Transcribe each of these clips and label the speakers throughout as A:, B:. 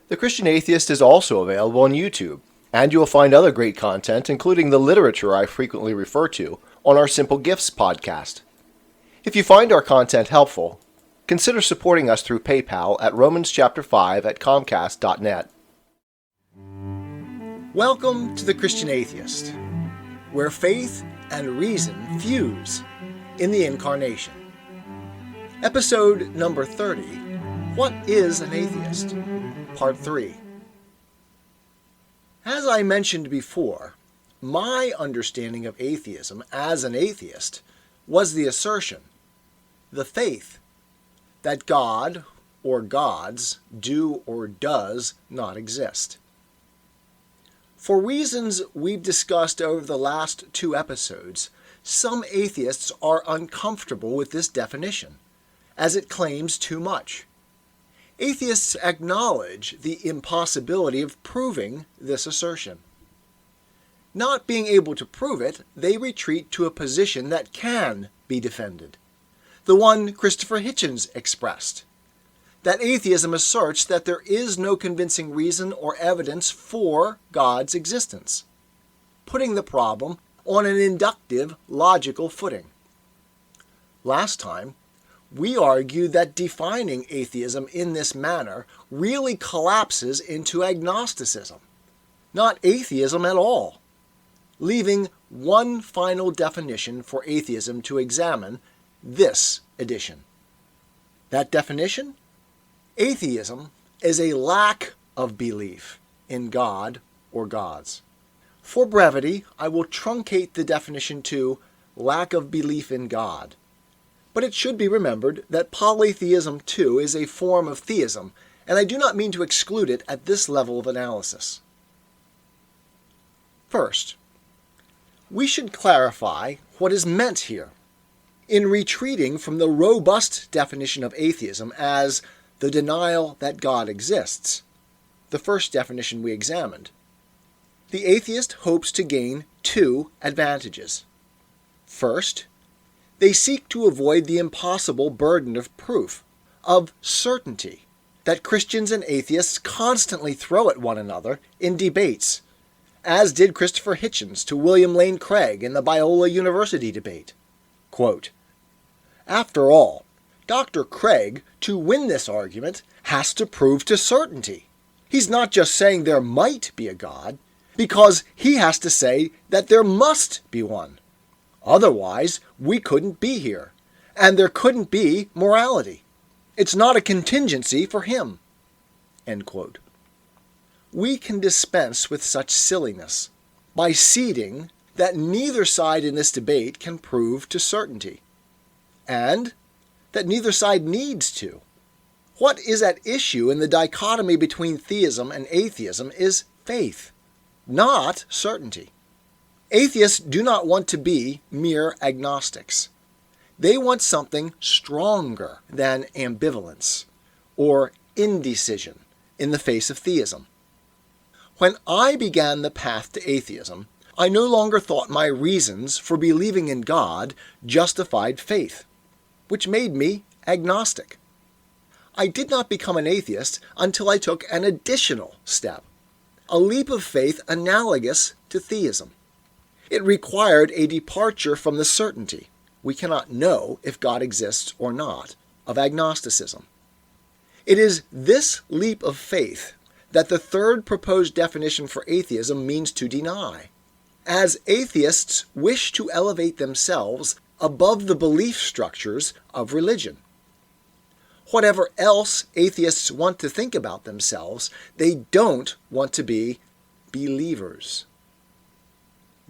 A: The Christian Atheist is also available on YouTube, and you will find other great content, including the literature I frequently refer to, on our Simple Gifts podcast. If you find our content helpful, consider supporting us through PayPal at romans5@comcast.net. Welcome to the Christian Atheist, where faith and reason fuse in the incarnation. Episode number 30, What is an Atheist? Part 3. As I mentioned before, my understanding of atheism as an atheist was the assertion, the faith, that God or gods do or does not exist. For reasons we've discussed over the last 2 episodes, some atheists are uncomfortable with this definition, as it claims too much. Atheists acknowledge the impossibility of proving this assertion. Not being able to prove it, they retreat to a position that can be defended, the one Christopher Hitchens expressed, that atheism asserts that there is no convincing reason or evidence for God's existence, putting the problem on an inductive, logical footing. Last time, we argued that defining atheism in this manner really collapses into agnosticism, not atheism at all, leaving one final definition for atheism to examine this edition. That definition? Atheism is a lack of belief in God or gods. For brevity, I will truncate the definition to lack of belief in God. But it should be remembered that polytheism too is a form of theism, and I do not mean to exclude it at this level of analysis. First, we should clarify what is meant here. In retreating from the robust definition of atheism as the denial that God exists, the first definition we examined, the atheist hopes to gain 2 advantages. First, they seek to avoid the impossible burden of proof, of certainty, that Christians and atheists constantly throw at one another in debates, as did Christopher Hitchens to William Lane Craig in the Biola University debate. Quote, "After all, Dr. Craig, to win this argument, has to prove to certainty. He's not just saying there might be a God, because he has to say that there must be one. Otherwise, we couldn't be here, and there couldn't be morality. It's not a contingency for him." End quote. We can dispense with such silliness by ceding that neither side in this debate can prove to certainty, and that neither side needs to. What is at issue in the dichotomy between theism and atheism is faith, not certainty. Atheists do not want to be mere agnostics. They want something stronger than ambivalence or indecision in the face of theism. When I began the path to atheism, I no longer thought my reasons for believing in God justified faith, which made me agnostic. I did not become an atheist until I took an additional step, a leap of faith analogous to theism. It required a departure from the certainty, we cannot know if God exists or not, of agnosticism. It is this leap of faith that the third proposed definition for atheism means to deny, as atheists wish to elevate themselves above the belief structures of religion. Whatever else atheists want to think about themselves, they don't want to be believers.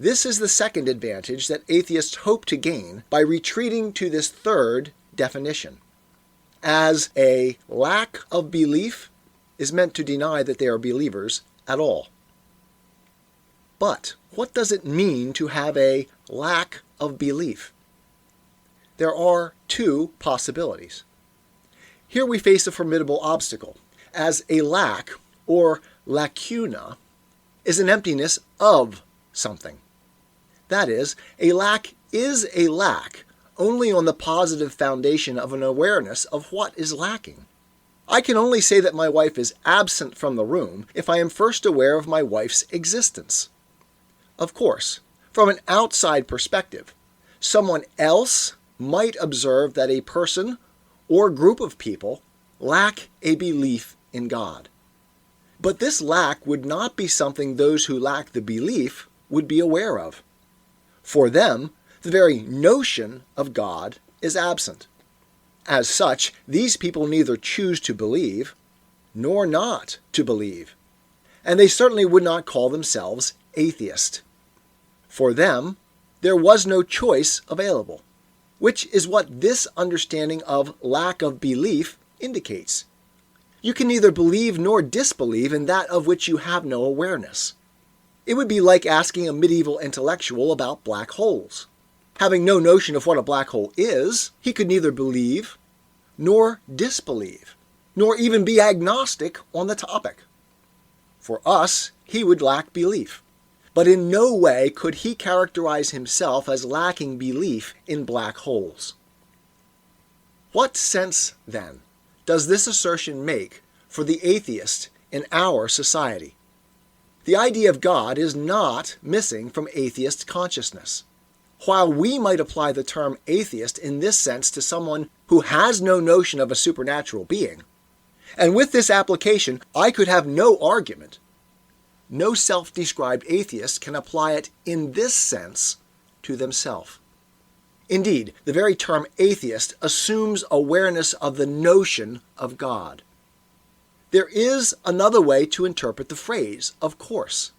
A: This is the second advantage that atheists hope to gain by retreating to this third definition, as a lack of belief is meant to deny that they are believers at all. But what does it mean to have a lack of belief? There are 2 possibilities. Here we face a formidable obstacle, as a lack, or lacuna, is an emptiness of something. That is a lack only on the positive foundation of an awareness of what is lacking. I can only say that my wife is absent from the room if I am first aware of my wife's existence. Of course, from an outside perspective, someone else might observe that a person or group of people lack a belief in God. But this lack would not be something those who lack the belief would be aware of. For them, the very notion of God is absent. As such, these people neither choose to believe nor not to believe, and they certainly would not call themselves atheist. For them, there was no choice available, which is what this understanding of lack of belief indicates. You can neither believe nor disbelieve in that of which you have no awareness. It would be like asking a medieval intellectual about black holes. Having no notion of what a black hole is, he could neither believe nor disbelieve, nor even be agnostic on the topic. For us, he would lack belief. But in no way could he characterize himself as lacking belief in black holes. What sense, then, does this assertion make for the atheist in our society? The idea of God is not missing from atheist consciousness. While we might apply the term atheist in this sense to someone who has no notion of a supernatural being, and with this application I could have no argument, no self-described atheist can apply it in this sense to themselves. Indeed, the very term atheist assumes awareness of the notion of God. There is another way to interpret the phrase, of course.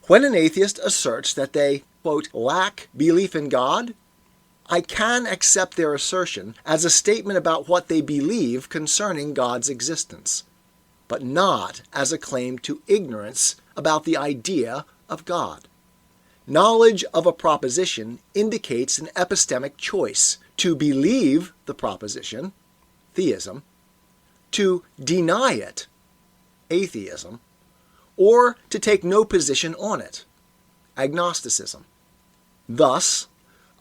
A: When an atheist asserts that they, quote, lack belief in God, I can accept their assertion as a statement about what they believe concerning God's existence, but not as a claim to ignorance about the idea of God. Knowledge of a proposition indicates an epistemic choice: to believe the proposition, theism, to deny it, atheism, or to take no position on it, agnosticism. Thus,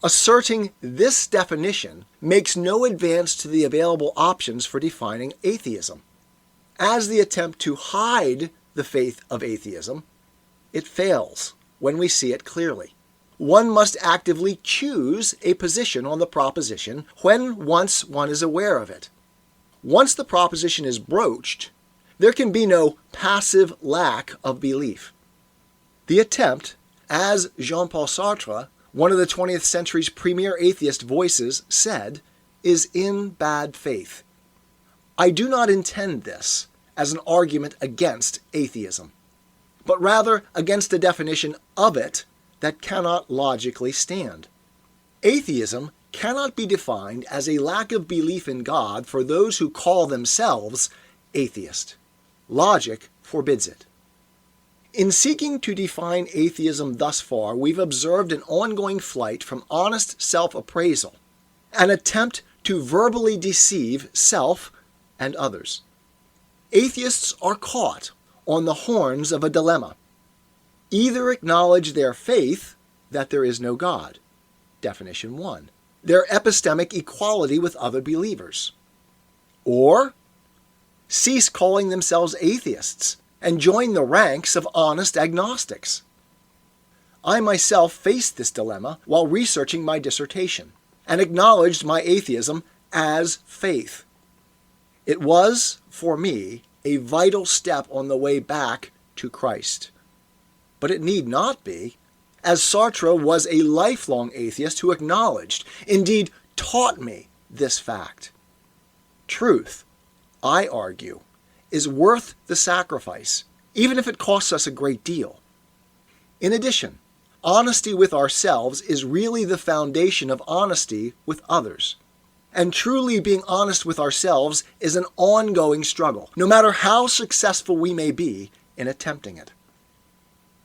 A: asserting this definition makes no advance to the available options for defining atheism. As the attempt to hide the faith of atheism, it fails when we see it clearly. One must actively choose a position on the proposition when once one is aware of it. Once the proposition is broached, there can be no passive lack of belief. The attempt, as Jean-Paul Sartre, one of the 20th century's premier atheist voices, said, is in bad faith. I do not intend this as an argument against atheism, but rather against a definition of it that cannot logically stand. Atheism cannot be defined as a lack of belief in God for those who call themselves atheist. Logic forbids it. In seeking to define atheism thus far, we've observed an ongoing flight from honest self-appraisal, an attempt to verbally deceive self and others. Atheists are caught on the horns of a dilemma. Either acknowledge their faith that there is no God, definition 1, their epistemic equality with other believers, or cease calling themselves atheists and join the ranks of honest agnostics. I myself faced this dilemma while researching my dissertation and acknowledged my atheism as faith. It was, for me, a vital step on the way back to Christ. But it need not be, as Sartre was a lifelong atheist who acknowledged, indeed taught me, this fact. Truth, I argue, is worth the sacrifice, even if it costs us a great deal. In addition, honesty with ourselves is really the foundation of honesty with others. And truly being honest with ourselves is an ongoing struggle, no matter how successful we may be in attempting it.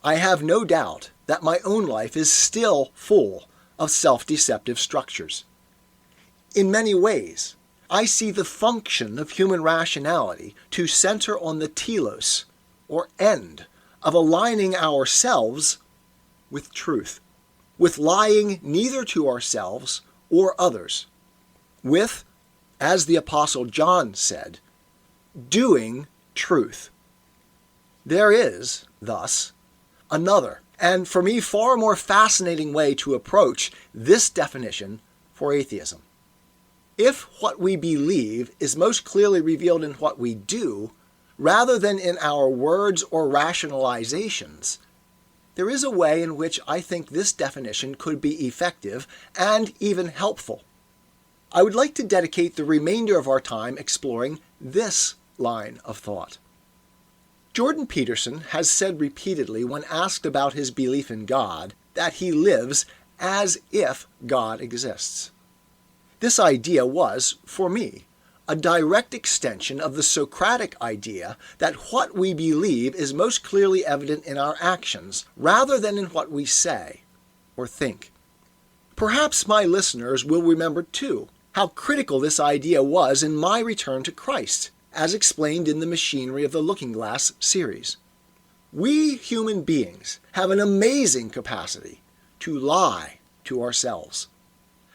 A: I have no doubt that my own life is still full of self-deceptive structures. In many ways, I see the function of human rationality to center on the telos, or end, of aligning ourselves with truth, with lying neither to ourselves or others, with, as the Apostle John said, doing truth. There is, thus, another, and for me far more fascinating way to approach this definition for atheism. If what we believe is most clearly revealed in what we do, rather than in our words or rationalizations, there is a way in which I think this definition could be effective and even helpful. I would like to dedicate the remainder of our time exploring this line of thought. Jordan Peterson has said repeatedly when asked about his belief in God that he lives as if God exists. This idea was, for me, a direct extension of the Socratic idea that what we believe is most clearly evident in our actions rather than in what we say or think. Perhaps my listeners will remember, too, how critical this idea was in my return to Christ, as explained in the Machinery of the Looking Glass series. We human beings have an amazing capacity to lie to ourselves,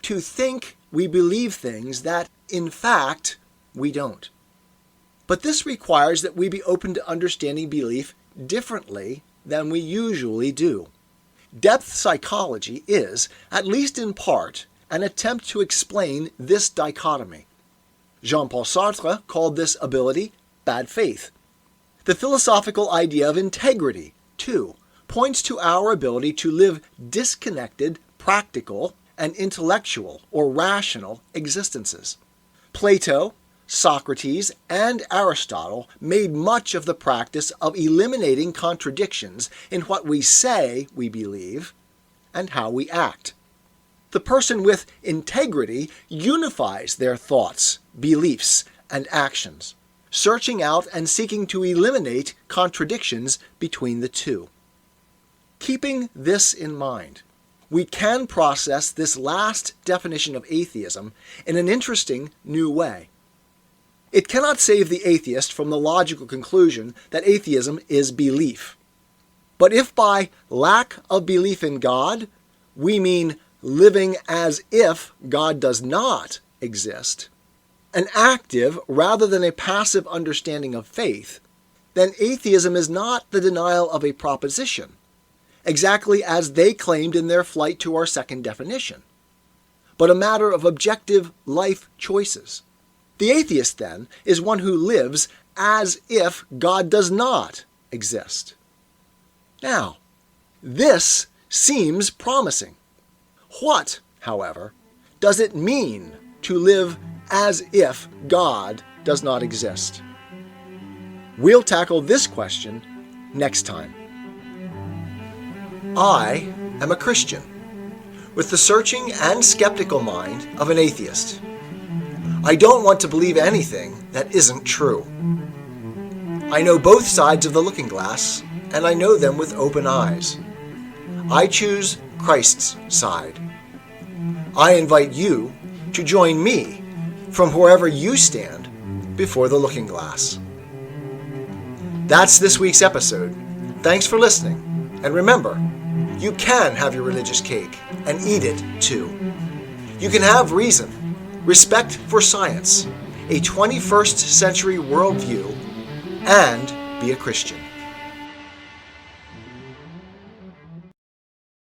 A: to think we believe things that, in fact, we don't. But this requires that we be open to understanding belief differently than we usually do. Depth psychology is, at least in part, an attempt to explain this dichotomy. Jean-Paul Sartre called this ability bad faith. The philosophical idea of integrity, too, points to our ability to live disconnected, practical, and intellectual or rational existences. Plato, Socrates, and Aristotle made much of the practice of eliminating contradictions in what we say we believe and how we act. The person with integrity unifies their thoughts, beliefs, and actions, searching out and seeking to eliminate contradictions between the two. Keeping this in mind, we can process this last definition of atheism in an interesting new way. It cannot save the atheist from the logical conclusion that atheism is belief. But if by lack of belief in God, we mean living as if God does not exist, an active rather than a passive understanding of faith, then atheism is not the denial of a proposition, exactly as they claimed in their flight to our second definition, but a matter of objective life choices. The atheist, then, is one who lives as if God does not exist. Now, this seems promising. What, however, does it mean to live as if God does not exist? We'll tackle this question next time. I am a Christian, with the searching and skeptical mind of an atheist. I don't want to believe anything that isn't true. I know both sides of the looking glass, and I know them with open eyes. I choose Christ's side. I invite you to join me from wherever you stand before the looking glass. That's this week's episode. Thanks for listening, and remember, you can have your religious cake and eat it too. You can have reason, respect for science, a 21st century worldview, and be a Christian.